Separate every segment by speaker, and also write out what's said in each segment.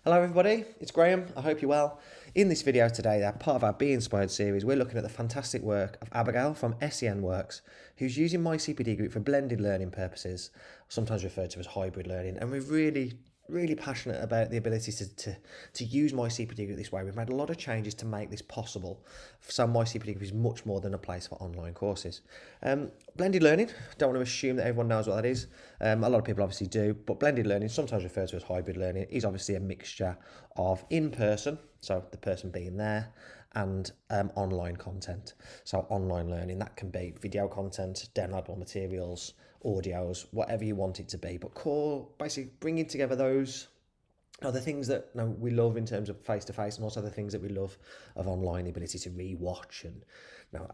Speaker 1: Hello everybody, it's Graham, I hope you're well. In this video today, part of our Be Inspired series, we're looking at the fantastic work of Abigail from SENWORKS, who's using MyCPDGroup for blended learning purposes, sometimes referred to as hybrid learning, and we're really passionate about the ability to use MyCPDGroup this way. We've made a lot of changes to make this possible. So MyCPDGroup is much more than a place for online courses. Blended learning, don't want to assume that everyone knows what that is. A lot of people obviously do, but blended learning, sometimes referred to as hybrid learning, is obviously a mixture of in-person, so the person being there, and online content. So online learning, that can be video content, downloadable materials, audios, whatever you want it to be, but basically bringing together those are the things that we love in terms of face-to-face, and also the things that we love of online, the ability to re-watch and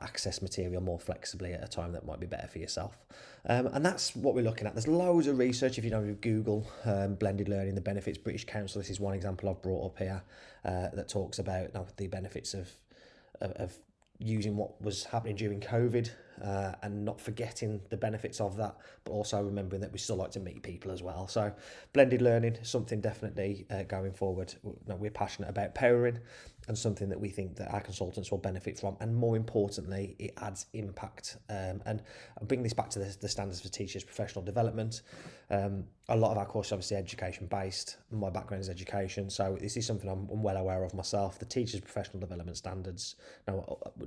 Speaker 1: access material more flexibly at a time that might be better for yourself. And that's what we're looking at. There's loads of research, if you Google blended learning, the benefits. British Council, this is one example I've brought up here, that talks about the benefits of using what was happening during COVID, and not forgetting the benefits of that, but also remembering that we still like to meet people as well. So blended learning, something definitely going forward we're passionate about powering, and something that we think that our consultants will benefit from, and more importantly, it adds impact. And bring this back to the standards for teachers' professional development. A lot of our courses are obviously education based. My background is education, so this is something I'm well aware of myself. The teachers' professional development standards. Now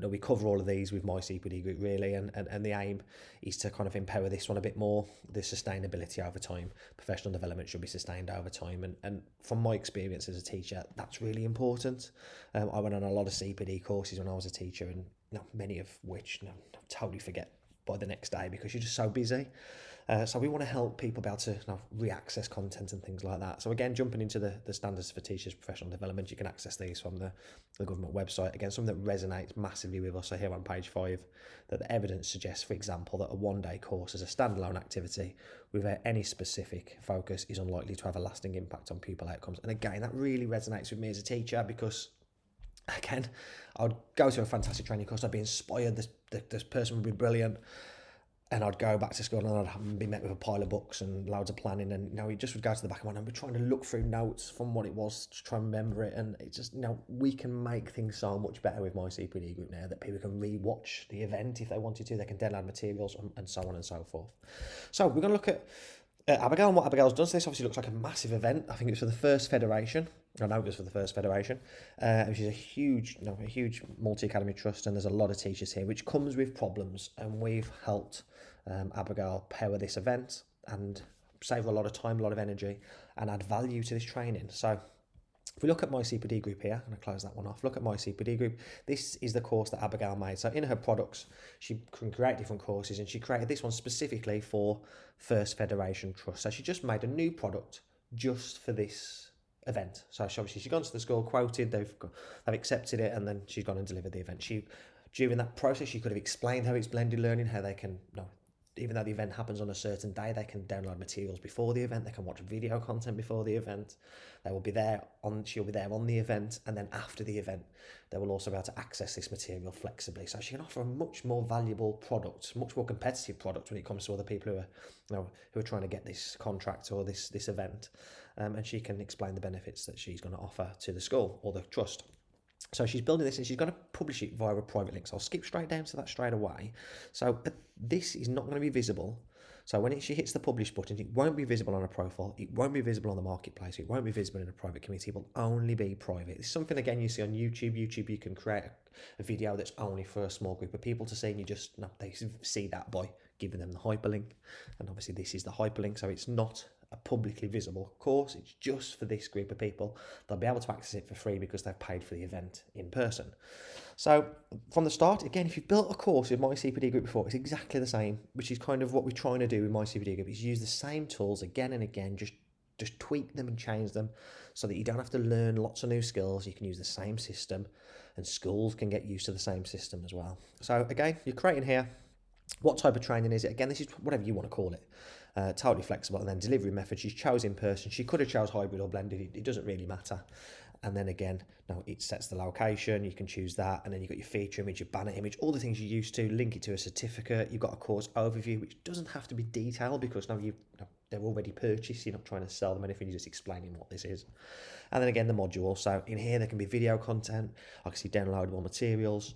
Speaker 1: we cover all of these with MyCPDGroup really, and the aim is to kind of empower this one a bit more. The sustainability over time, professional development should be sustained over time, and from my experience as a teacher, that's really important. I went on a lot of CPD courses when I was a teacher, and many of which totally forget by the next day because you're just so busy. So we want to help people be able to re-access content and things like that. So again, jumping into the standards for teachers' professional development, you can access these from the government website. Again, something that resonates massively with us. So here on page 5, that the evidence suggests, for example, that a one-day course as a standalone activity without any specific focus is unlikely to have a lasting impact on pupil outcomes. And again, that really resonates with me as a teacher because, again, I'd go to a fantastic training course, I'd be inspired, this person would be brilliant, and I'd go back to school and I'd be met with a pile of books and loads of planning, and you just would go to the back of my mind and be trying to look through notes from what it was to try and remember it. And it just we can make things so much better with MyCPDGroup now, that people can re-watch the event if they wanted to. They can download materials and so on and so forth. So we're going to look at Abigail and what Abigail's done. So this obviously looks like a massive event. I think it's for the first federation. I know it was for the first federation, which is a huge multi-academy trust, and there's a lot of teachers here, which comes with problems, and we've helped Abigail power this event and save a lot of time, a lot of energy, and add value to this training. So if we look at MyCPDGroup here, and I close that one off, look at MyCPDGroup. This is the course that Abigail made. So in her products, she can create different courses, and she created this one specifically for First Federation Trust. So she just made a new product just for this event. So obviously she's gone to the school, quoted, they've accepted it, and then she's gone and delivered the event. During that process, she could have explained how it's blended learning, how they can even though the event happens on a certain day, they can download materials before the event, they can watch video content before the event, she'll be there on the event, and then after the event, they will also be able to access this material flexibly. So she can offer a much more valuable product, much more competitive product when it comes to other people who are trying to get this contract or this event, and she can explain the benefits that she's going to offer to the school or the trust. So she's building this, and she's going to publish it via a private link. So I'll skip straight down to that straight away. So this is not going to be visible. So when she hits the publish button, it won't be visible on a profile. It won't be visible on the marketplace. It won't be visible in a private community. It will only be private. It's something, again, you see on YouTube. You can create a video that's only for a small group of people to see, and they see that by giving them the hyperlink. And obviously this is the hyperlink, so it's not a publicly visible course. It's just for this group of people. They'll be able to access it for free because they've paid for the event in person. So from the start, again, if you've built a course with MyCPDGroup before, it's exactly the same, which is kind of what we're trying to do with MyCPDGroup, is use the same tools again and again, just tweak them and change them so that you don't have to learn lots of new skills. You can use the same system, and schools can get used to the same system as well. So again, you're creating here, what type of training is it? Again, this is whatever you want to call it. Totally flexible. And then delivery method, she's chose in person. She could have chose hybrid or blended. It doesn't really matter. And then again, it sets the location. You can choose that. And then you've got your feature image, your banner image, all the things you're used to. Link it to a certificate. You've got a course overview, which doesn't have to be detailed because they're already purchased. You're not trying to sell them anything, you're just explaining what this is. And then again, the module. So in here, there can be video content, obviously downloadable materials,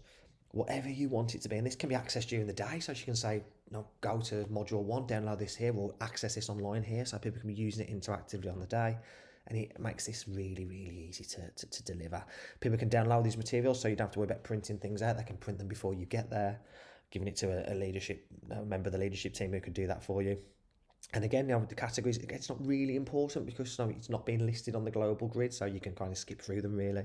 Speaker 1: whatever you want it to be. And this can be accessed during the day. So she can say, no, go to module 1, download this here, or access this online here. So people can be using it interactively on the day. And it makes this really, really easy to deliver. People can download these materials, so you don't have to worry about printing things out. They can print them before you get there, giving it to a member of the leadership team who could do that for you. And again, the categories, it's not really important because it's not being listed on the global grid, so you can kind of skip through them really.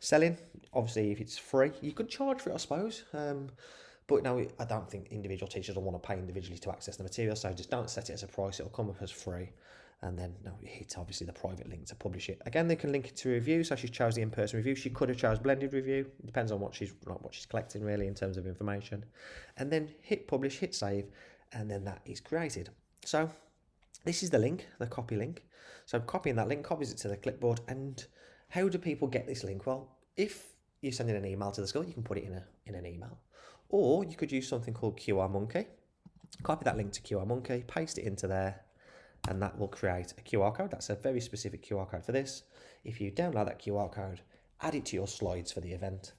Speaker 1: Selling, obviously, if it's free, you could charge for it, I suppose. But no, I don't think individual teachers will want to pay individually to access the material, so just don't set it as a price. It'll come up as free. And then you hit obviously the private link to publish it. Again, they can link it to a review. So she chose the in-person review. She could have chose blended review. It depends on what she's collecting really in terms of information. And then hit publish, hit save, and then that is created. So this is the link, the copy link. So copying that link copies it to the clipboard. And how do people get this link? Well, if you're sending an email to the school, you can put it in an email, or you could use something called QR Monkey. Copy that link to QR Monkey, paste it into there, and that will create a QR code. That's a very specific QR code for this. If you download that QR code, add it to your slides for the event,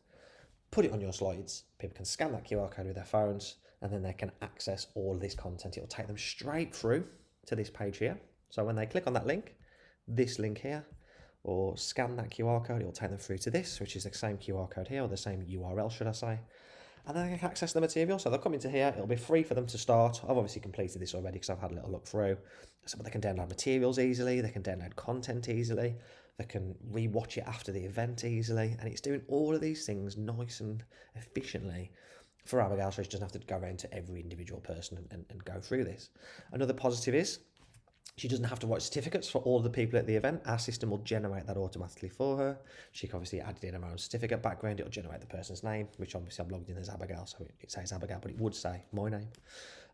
Speaker 1: put it on your slides, people can scan that QR code with their phones, and then they can access all of this content. It will take them straight through to this page here. So when they click on that link, this link here, or scan that QR code, it will take them through to this, which is the same QR code here, or the same URL, should I say. And then they can access the material. So they'll come into here. It'll be free for them to start. I've obviously completed this already because I've had a little look through. So they can download materials easily. They can download content easily. They can re-watch it after the event easily. And it's doing all of these things nice and efficiently for Abigail, so she doesn't have to go around to every individual person and go through this. Another positive is she doesn't have to write certificates for all the people at the event. Our system will generate that automatically for her. She can obviously add in her own certificate background. It'll generate the person's name, which obviously I'm logged in as Abigail, so it says Abigail, but it would say my name.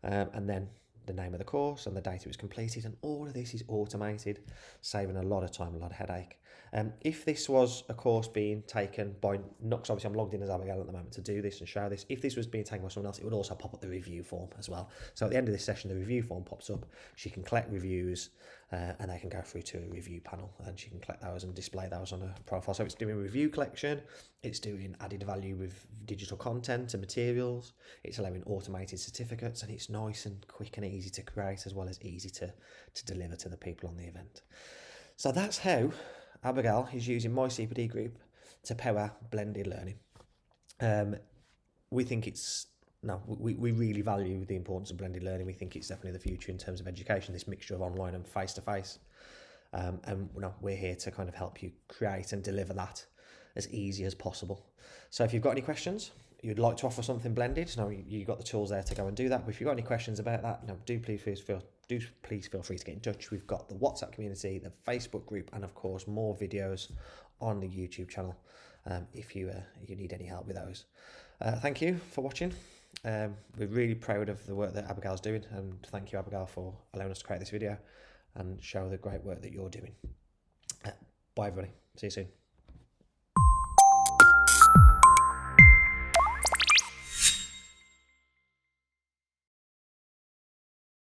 Speaker 1: And then the name of the course and the date it was completed, and all of this is automated, saving a lot of time, a lot of headache. If this was a course being taken by, not, obviously I'm logged in as Abigail at the moment to do this and show this, if this was being taken by someone else, it would also pop up the review form as well. So at the end of this session, the review form pops up. She can collect reviews and they can go through to a review panel, and she can collect those and display those on her profile. So it's doing review collection, it's doing added value with digital content and materials, it's allowing automated certificates, and it's nice and quick and easy to create as well as easy to deliver to the people on the event. So that's how Abigail is using MyCPDGroup to power blended learning. We think we really value the importance of blended learning. We think it's definitely the future in terms of education, this mixture of online and face-to-face. And we're here to kind of help you create and deliver that as easy as possible. So if you've got any questions, you'd like to offer something blended, you've got the tools there to go and do that. But if you've got any questions about that, do please feel free to get in touch. We've got the WhatsApp community, the Facebook group, and of course more videos on the YouTube channel if you need any help with those. Thank you for watching. We're really proud of the work that Abigail's doing, and thank you, Abigail, for allowing us to create this video and show the great work that you're doing. Bye everybody, see you soon.